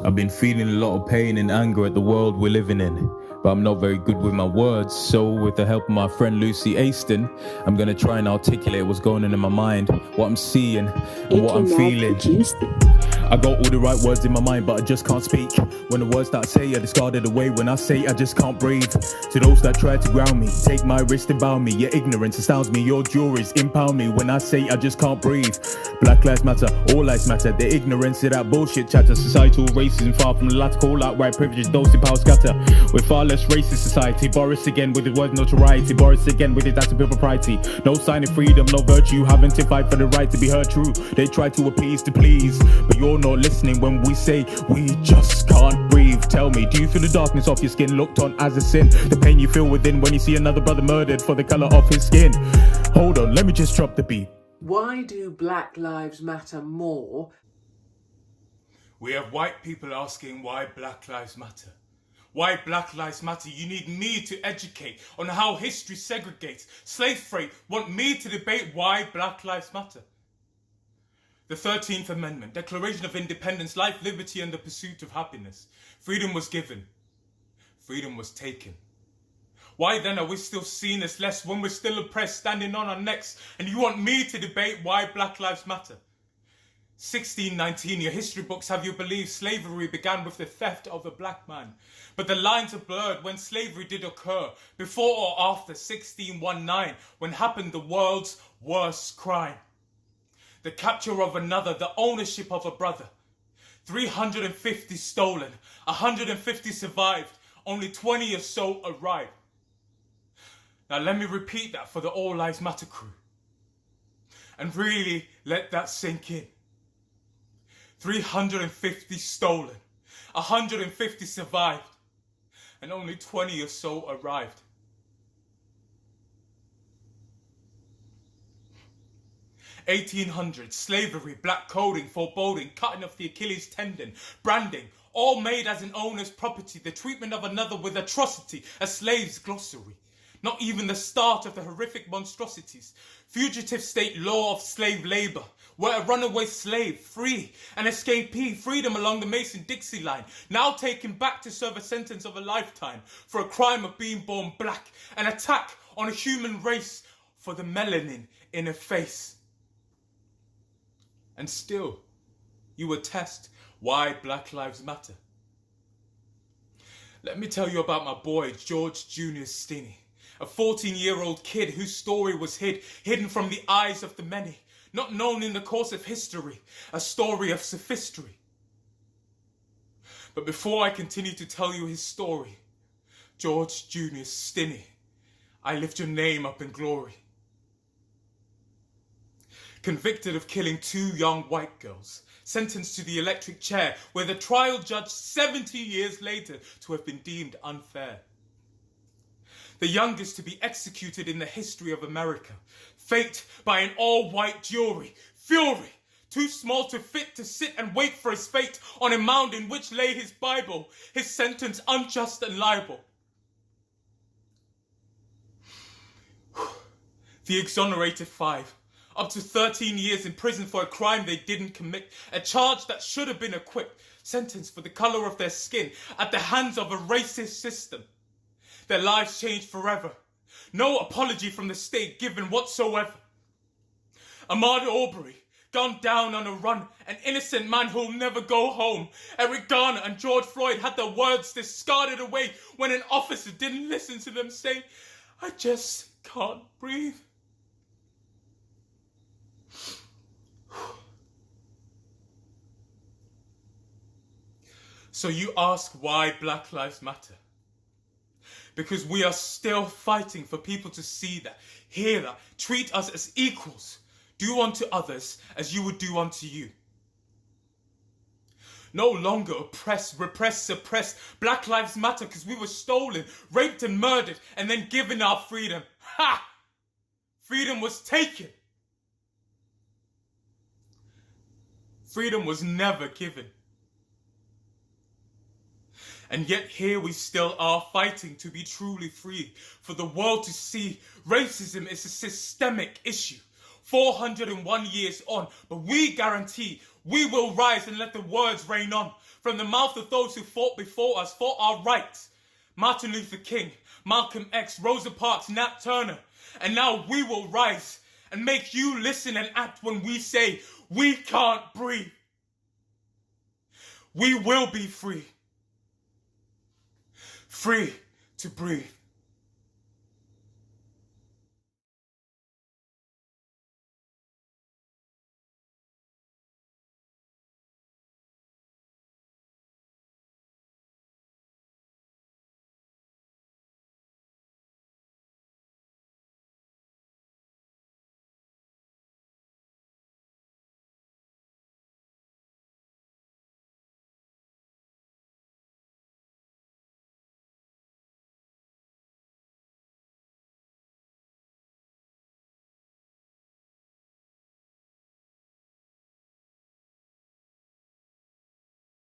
I've been feeling a lot of pain and anger at the world we're living in, but I'm not very good with my words, so with the help of my friend Lucy Aiston, I'm going to try and articulate what's going on in my mind, what I'm seeing, and what I'm feeling. I got all the right words in my mind, but I just can't speak. When the words that I say are discarded away, when I say I just can't breathe. To those that try to ground me, take my wrist and bound me. Your ignorance astounds me, your juries impound me. When I say I just can't breathe. Black lives matter, all lives matter. The ignorance of that bullshit chatter. Societal racism, far from the latter, call out white privilege, those in power scatter. We're far less racist society. Boris again with his word notoriety. Boris again with his impropriety. No sign of freedom, no virtue, having to fight for the right to be heard true. They try to appease to please, but you're not listening when we say we just can't breathe. Tell me, do you feel the darkness off your skin looked on as a sin? The pain you feel within when you see another brother murdered for the colour of his skin? Hold on, let me just drop the beat. Why do Black Lives Matter more? We have white people asking why Black Lives Matter. Why Black Lives Matter? You need me to educate on how history segregates. Slave freight want me to debate why Black Lives Matter. The 13th Amendment, Declaration of Independence, life, liberty, and the pursuit of happiness. Freedom was given. Freedom was taken. Why then are we still seen as less when we're still oppressed, standing on our necks, and you want me to debate why Black Lives Matter? 1619, your history books have you believe slavery began with the theft of a black man. But the lines are blurred when slavery did occur, before or after 1619, when happened the world's worst crime. The capture of another, the ownership of a brother. 350 stolen, 150 survived, only 20 or so arrived. Now let me repeat that for the All Lives Matter crew. And really let that sink in. 350 stolen, 150 survived, and only 20 or so arrived. (1800s), slavery, black coding, foreboding, cutting off the Achilles tendon, branding, all made as an owner's property, the treatment of another with atrocity, a slave's glossary. Not even the start of the horrific monstrosities. Fugitive state law of slave labor, where a runaway slave, free, an escapee, freedom along the Mason-Dixie line, now taken back to serve a sentence of a lifetime for a crime of being born black, an attack on a human race for the melanin in a face. And still, you attest why Black Lives Matter. Let me tell you about my boy, George Jr. Stinney, a 14-year-old kid whose story was hidden from the eyes of the many, not known in the course of history, a story of sophistry. But before I continue to tell you his story, George Jr. Stinney, I lift your name up in glory. Convicted of killing 2 young white girls, sentenced to the electric chair, where the trial judged 70 years later to have been deemed unfair. The youngest to be executed in the history of America, fate by an all-white jury, fury, too small to fit to sit and wait for his fate on a mound in which lay his Bible, his sentence unjust and liable. The exonerated 5. Up to 13 years in prison for a crime they didn't commit, a charge that should have been acquitted, sentenced for the colour of their skin at the hands of a racist system. Their lives changed forever. No apology from the state given whatsoever. Ahmaud Arbery, gunned down on a run, an innocent man who'll never go home. Eric Garner and George Floyd had their words discarded away when an officer didn't listen to them say, "I just can't breathe." So you ask why Black Lives Matter? Because we are still fighting for people to see that, hear that, treat us as equals, do unto others as you would do unto you. No longer oppress, repress, suppress. Black Lives Matter because we were stolen, raped and murdered, and then given our freedom. Ha! Freedom was taken. Freedom was never given. And yet here we still are fighting to be truly free, for the world to see racism is a systemic issue, 401 years on, but we guarantee we will rise and let the words rain on from the mouth of those who fought before us for our rights. Martin Luther King, Malcolm X, Rosa Parks, Nat Turner. And now we will rise and make you listen and act when we say we can't breathe. We will be free. Free to breathe.